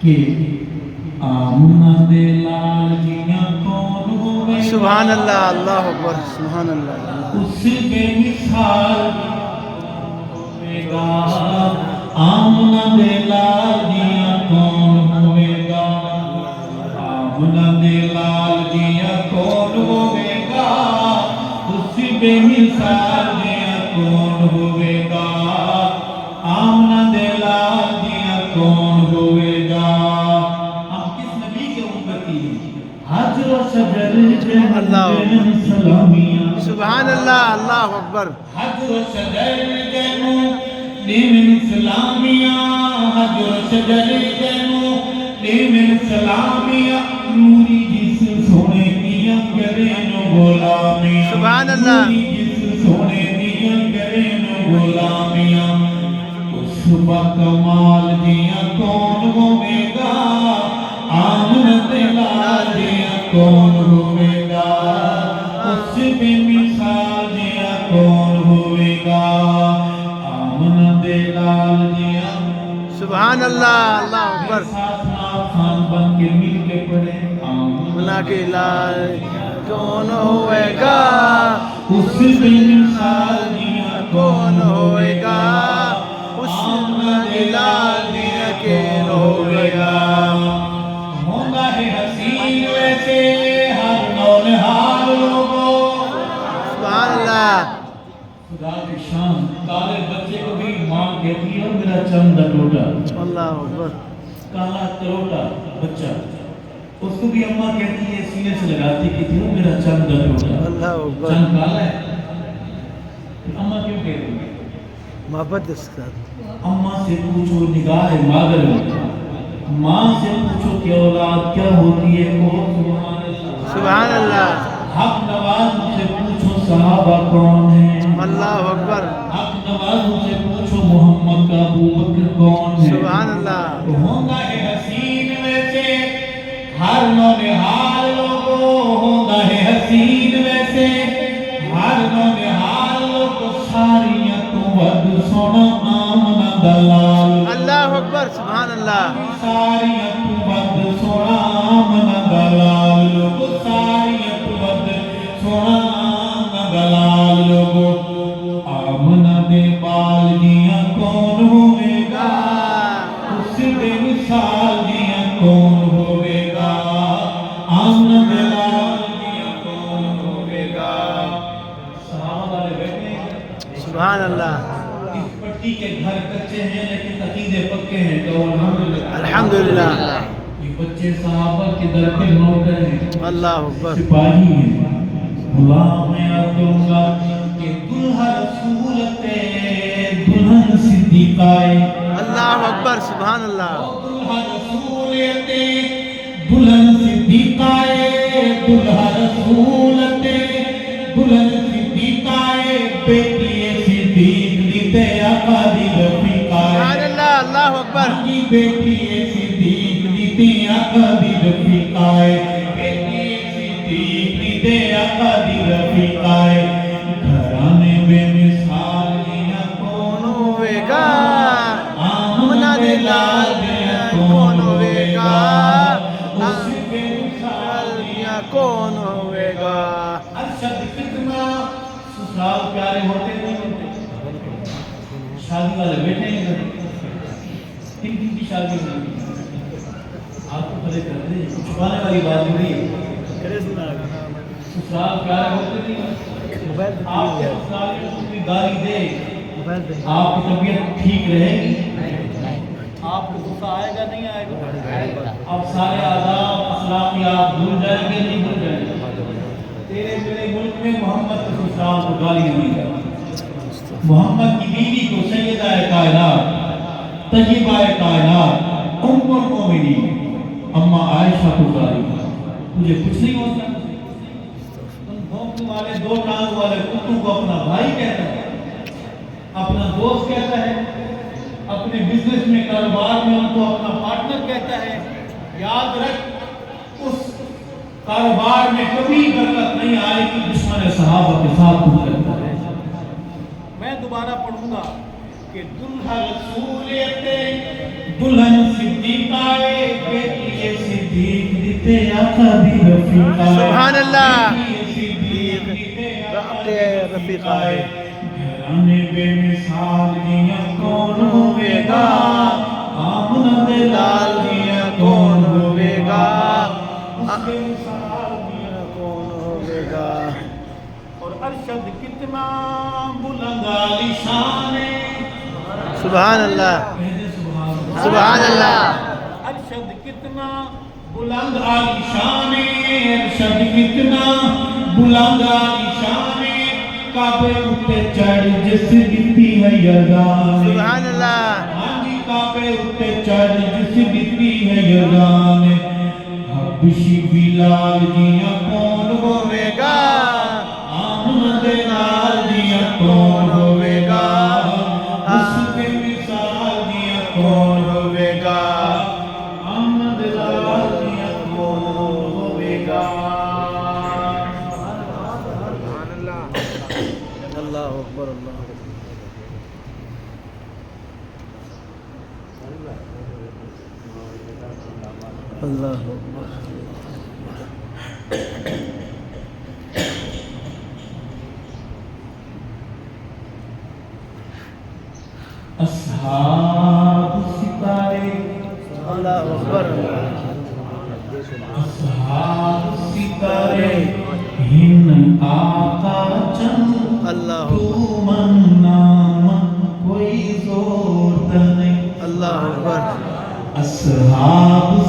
کہ آمنہ دے لال جیاں کون ہوئے گا، سبحان اللہ، اللہ اکبر، سبحان اللہ۔ اس بے مثال ہوئے گا، آمنہ دے لال جیاں کون ہوئے گا، آمنہ دے لال جیاں کون ہوئے گا، اس بے مثال جیاں کون ہوئے گا، آمنہ دے لال جیاں کون ہوئے گا۔ ہم کس نبی کے امتی ہیں؟ حجر و شجر جنوں سلامیاں، سبحان اللہ، اللہ اکبر۔ حجر و شجر جنوں سلامیاں، حجر و شجر جنوں سلامیاں، نوری جس سونے دیاں کریں غلامیاں، سبحان اللہ۔ نوری جس سونے دیاں کریں غلامیاں، اس با کمال دیاں کون ہوئے گا، آمنہ دے لال دیاں کون ہوئے گا، اس بے مثال دیاں کون ہوئے گا، آمنہ دے لال دیاں۔ سبحان اللہ، اللہ اکبر۔ ساتھ خان بن کے مل کے پڑھیں، آمنہ کے لال کون ہوئے گا، اس بے مثال دیاں کون ہوئے گا، اس کے لال دیا کون ہوئے گا۔ ہوگا ہے حسین ویسے ہر نونہال لوگوں، سبحان اللہ۔ خدا کی شان، کالے بچے کو بھی ماں کہتی ہے میرا چند ٹوٹا، اللہ اکبر۔ کالا ٹوٹا بچہ، اس کو بھی اماں کہتی ہے، سینے سے لگاتی کہتی ہے میرا چند ٹوٹا، اللہ اکبر۔ چند کالا ہے، اماں کیوں کہتی ہے؟ محبت اس کے ساتھ۔ اماں سے پوچھو نگاہ مادر، ماں سے پوچھو کہ اولاد کیا ہوتی ہے، کہو سبحان اللہ، حق نواز سے پوچھو صحابہ کون ہیں، اللہ اکبر، حق نواز سے پوچھو محمد کا ابو بکر کون ہے، سبحان اللہ۔ ہوگا ہے حسین ویسے ہر نونہال لوگوں، ہوگا ہے حسین ویسے ہر نونہال لوگوں، ساریاں تو ود سونا آمنہ دلال، اللہ اکبر، سبحان اللہ۔ ساریاں تو ود سونا آمنہ دلال لوگوں، ساریاں تو ود سونا آمنہ دلال لوگوں، آمنہ دے بال دیاں کون ہوئے گا، اس بے مثال دیاں کون ہوئے گا، آمنہ دے لال دیاں کون ہوئے گا۔ صحابہ والے بیٹھے ہیں، سبحان اللہ، اس پٹی کے گھر کچے ہیں لیکن عقیدے پکے ہیں، تو الحمدللہ، الحمدللہ، یہ بچے صحابہ کے در کے نوکر ہیں، اللہ اکبر، سپاہی ہیں، غلام میں عرض کروں گا کہ دلہا رسول تے دلہن صدیقائے، اللہ اکبر، سبحان اللہ، دلہا رسول تے دلہن صدیقائے، دلہا رسول تے دلہن صدیقائے، بیٹی صدیق دیتے آقا دی رفیقائے، سبحان اللہ، اللہ اکبر، کی بیٹی صدیق دیتے آقا دی رفیقائے، بیٹی صدیق دیتے آقا دی رفیقائے، گھرانے بے مثال دیاں کون کون ہوئے گا، آمنہ دے لال دیاں کون ہوئے گا، اس بے مثال دیاں کون ہوئے گا۔ ارشد فتنہ سسرال پیارے ہوتے نہیں ہوتے، شادی والے بیٹھے ہیں گھر، تین دن کی شادی ہوئی، آپ کو پتہ کر دیں چھپانے والی بات نہیں ہے، سسرال پیارے ہوتے نہیں ہوتے، آپ کو سسرال میں اپنی گالی دے، آپ کی طبیعت ٹھیک رہے گی، آپ کو غصہ آئے گا نہیں آئے گا، اب سارے آداب اخلاقیات بھول جائیں گے نہیں بھول جائیں گے، تیرے میرے ملک میں محمد کے سسرال کو گالی نہیں کرتی، محمد کی بیوی کو سیدہ کائنات طیبہ کائنات ام المومنین اما عائشہ کو گالی، تجھے کچھ نہیں ہوتا، تم بھونکنے والے دو ٹانگ والے کتوں کو اپنا بھائی کہتا ہے، اپنا دوست کہتا ہے، اپنے بزنس میں کاروبار میں ان کو اپنا پارٹنر کہتا ہے، یاد رکھ اس کاروبار میں کبھی برکت نہیں آئے کہ دشمن صحابہ کے ساتھ تم کرتا ہے۔ میں دوبارہ پڑھوں گا کہ دلہا رسول تے دلہن صدیقائے، کتے آقا دی رفیقہ ہے سبحان اللہ صدیق اپنے رفیقہ ہے گھرانے بے مثال دیاں کون ہوئے گا آمنہ دے لال دیاں کون ہوئے گا اس بے مثال دیاں کون ہوئے گا اور ارشد کتنا بلند عالی شان ہے سبحان اللہ سبحان اللہ ارشد کتنا بلند عالی شان ہے ارشد کتنا بلند عالی شان ہے کعبے اتے چڑھ جس دیتی ہے یزان سبحان اللہ آنجی کعبے اتے چڑھ جس دیتی ہے یزان حبشی بلال جیاں کون ہوئے گا آمن دے نال جیاں کون ہوئے گا اس بے مثال جیاں کون ہوئے گا آمن دے نال جیاں کون ہوئے گا اللہ اکبر اللہ اللہ اکبر اصحاب ستارے اللہ اکبر اصحاب ستارے ہن آقا چند اللہ تو من نام کوئی زور نہیں اللہ اکبر اصحاب